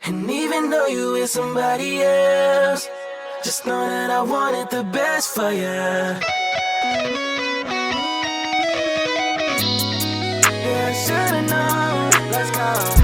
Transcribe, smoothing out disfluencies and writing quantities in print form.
And even though you with somebody else, just know that I wanted the best for you. Yeah, I should've known. Let's go.